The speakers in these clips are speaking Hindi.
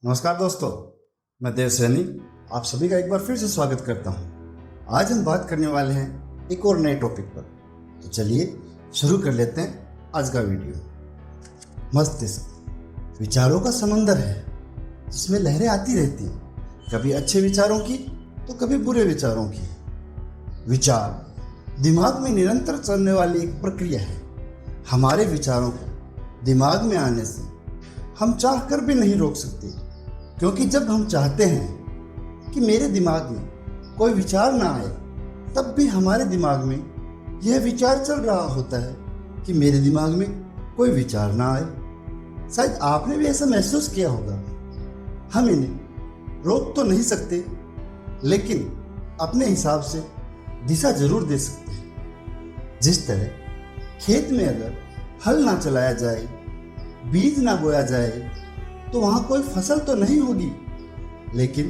नमस्कार दोस्तों, मैं देव सैनी आप सभी का एक बार फिर से स्वागत करता हूं। आज हम बात करने वाले हैं एक और नए टॉपिक पर। तो चलिए शुरू कर लेते हैं आज का वीडियो। मस्तिष्क विचारों का समंदर है जिसमें लहरें आती रहती हैं, कभी अच्छे विचारों की तो कभी बुरे विचारों की। विचार दिमाग में निरंतर चलने वाली एक प्रक्रिया है। हमारे विचारों को दिमाग में आने से हम चाह कर भी नहीं रोक सकते, क्योंकि जब हम चाहते हैं कि मेरे दिमाग में कोई विचार ना आए, तब भी हमारे दिमाग में यह विचार चल रहा होता है कि मेरे दिमाग में कोई विचार ना आए। शायद आपने भी ऐसा महसूस किया होगा। हम इन्हें रोक तो नहीं सकते, लेकिन अपने हिसाब से दिशा जरूर दे सकते हैं। जिस तरह खेत में अगर हल ना चलाया जाए, बीज ना बोया जाए, तो वहां कोई फसल तो नहीं होगी, लेकिन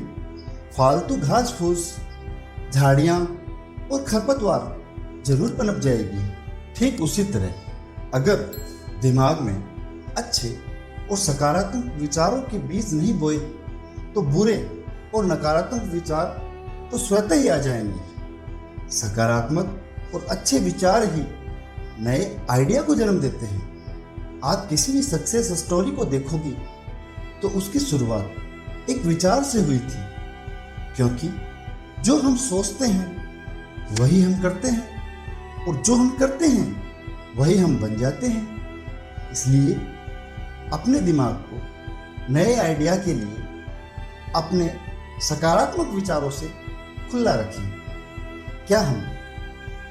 फालतू घास फूस, झाड़ियां और खरपतवार जरूर पनप जाएगी। ठीक उसी तरह अगर दिमाग में अच्छे और सकारात्मक विचारों के बीज नहीं बोए, तो बुरे और नकारात्मक विचार तो स्वतः ही आ जाएंगे। सकारात्मक और अच्छे विचार ही नए आइडिया को जन्म देते हैं। आप किसी भी सक्सेस स्टोरी को देखोगे तो उसकी शुरुआत एक विचार से हुई थी, क्योंकि जो हम सोचते हैं वही हम करते हैं, और जो हम करते हैं वही हम बन जाते हैं। इसलिए अपने दिमाग को नए आइडिया के लिए अपने सकारात्मक विचारों से खुला रखें। क्या हम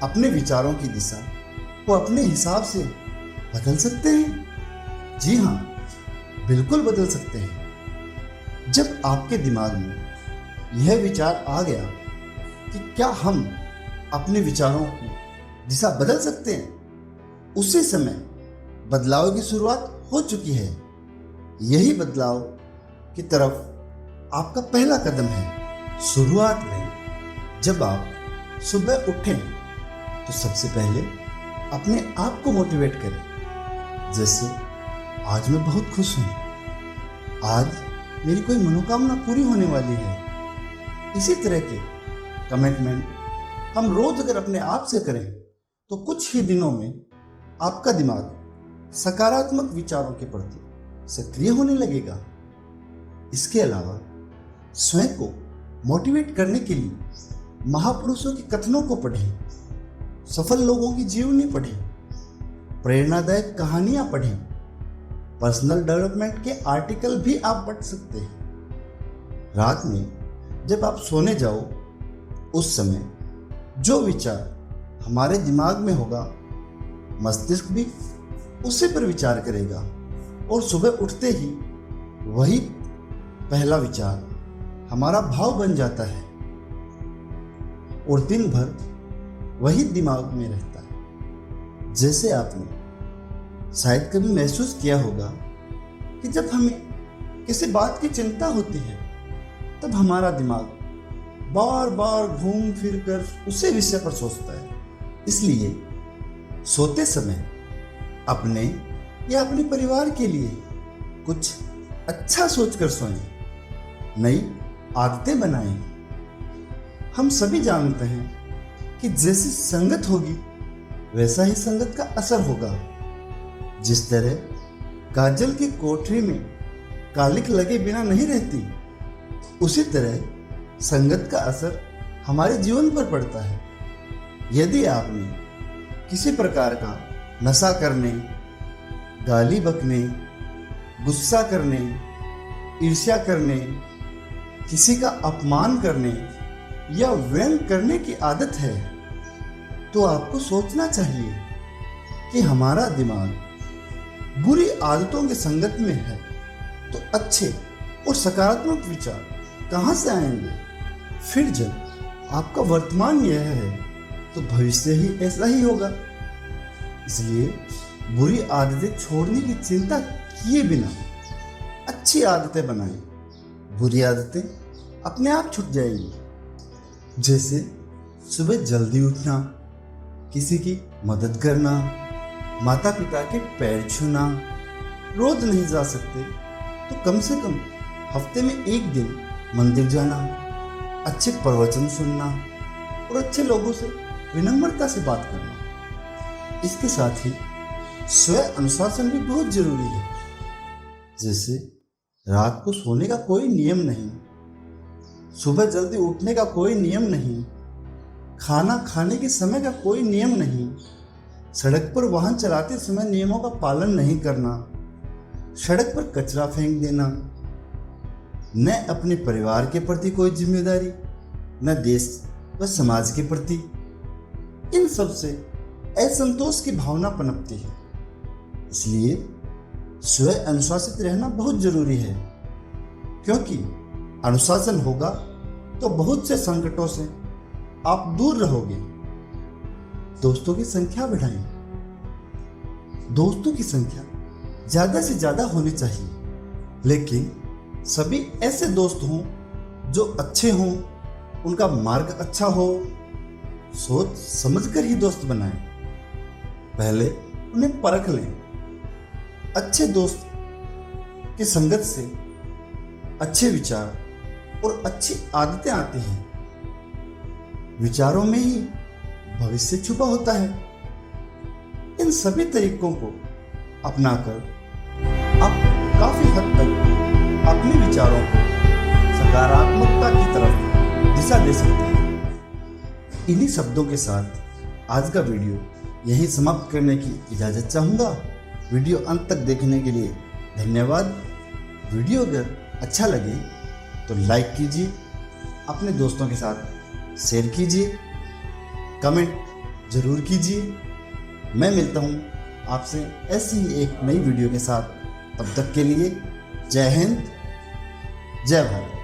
अपने विचारों की दिशा को अपने हिसाब से बदल सकते हैं? जी हाँ, बिल्कुल बदल सकते हैं। जब आपके दिमाग में यह विचार आ गया कि क्या हम अपने विचारों की दिशा बदल सकते हैं, उसी समय बदलाव की शुरुआत हो चुकी है। यही बदलाव की तरफ आपका पहला कदम है। शुरुआत में जब आप सुबह उठें तो सबसे पहले अपने आप को मोटिवेट करें। जैसे, आज मैं बहुत खुश हूँ, आज मेरी कोई मनोकामना पूरी होने वाली है। इसी तरह के कमिटमेंट हम रोज अगर अपने आप से करें तो कुछ ही दिनों में आपका दिमाग सकारात्मक विचारों के प्रति सक्रिय होने लगेगा। इसके अलावा स्वयं को मोटिवेट करने के लिए महापुरुषों के कथनों को पढ़ें, सफल लोगों की जीवनी पढ़ें, प्रेरणादायक कहानियां पढ़ें, पर्सनल डेवलपमेंट के आर्टिकल भी आप पढ़ सकते हैं। रात में जब आप सोने जाओ, उस समय जो विचार हमारे दिमाग में होगा, मस्तिष्क भी उसी पर विचार करेगा, और सुबह उठते ही वही पहला विचार हमारा भाव बन जाता है, और दिन भर वही दिमाग में रहता है। जैसे आपने शायद कभी महसूस किया होगा कि जब हमें किसी बात की चिंता होती है, तब हमारा दिमाग बार बार घूम फिर कर उसी विषय पर सोचता है। इसलिए सोते समय अपने या अपने परिवार के लिए कुछ अच्छा सोचकर सोएं, नई आदतें बनाएं। हम सभी जानते हैं कि जैसी संगत होगी वैसा ही संगत का असर होगा। जिस तरह काजल की कोठरी में कालिक लगे बिना नहीं रहती, उसी तरह संगत का असर हमारे जीवन पर पड़ता है। यदि आपने किसी प्रकार का नशा करने, गाली बकने, गुस्सा करने, ईर्ष्या करने, किसी का अपमान करने या व्यंग करने की आदत है, तो आपको सोचना चाहिए कि हमारा दिमाग बुरी आदतों की संगत में है, तो अच्छे और सकारात्मक विचार कहाँ से आएंगे? फिर जब आपका वर्तमान यह है, तो भविष्य ही ऐसा ही होगा। इसलिए बुरी आदतें छोड़ने की चिंता किए बिना अच्छी आदतें बनाएं। बुरी आदतें अपने आप छूट जाएंगी। जैसे सुबह जल्दी उठना, किसी की मदद करना, माता पिता के पैर छूना। रोज नहीं जा सकते तो कम से कम हफ्ते में एक दिन मंदिर जाना, अच्छे प्रवचन सुनना और अच्छे लोगों से विनम्रता से बात करना। इसके साथ ही स्वयं अनुशासन भी बहुत जरूरी है। जैसे रात को सोने का कोई नियम नहीं, सुबह जल्दी उठने का कोई नियम नहीं, खाना खाने के समय का कोई नियम नहीं, सड़क पर वाहन चलाते समय नियमों का पालन नहीं करना, सड़क पर कचरा फेंक देना, न अपने परिवार के प्रति कोई जिम्मेदारी, न देश व समाज के प्रति। इन सब से असंतोष की भावना पनपती है। इसलिए स्वयं अनुशासित रहना बहुत जरूरी है, क्योंकि अनुशासन होगा तो बहुत से संकटों से आप दूर रहोगे। दोस्तों की संख्या बढ़ाएं। दोस्तों की संख्या ज्यादा से ज्यादा होनी चाहिए, लेकिन सभी ऐसे दोस्त हों जो अच्छे हों, उनका मार्ग अच्छा हो। सोच समझकर ही दोस्त बनाएं। पहले उन्हें परख लें। अच्छे दोस्त की संगत से अच्छे विचार और अच्छी आदतें आती हैं। विचारों में ही भविष्य छुपा होता है। इन सभी तरीकों को अपनाकर आप काफी हद तक अपने विचारों को सकारात्मकता की तरफ दिशा दे सकते हैं। इन्हीं शब्दों के साथ आज का वीडियो यहीं समाप्त करने की इजाजत चाहूँगा। वीडियो अंत तक देखने के लिए धन्यवाद। वीडियो अगर अच्छा लगे तो लाइक कीजिए, अपने दोस्तों के साथ शेयर कीजिए, कमेंट जरूर कीजिए। मैं मिलता हूँ आपसे ऐसी ही एक नई वीडियो के साथ। तब तक के लिए जय हिंद, जय भारत।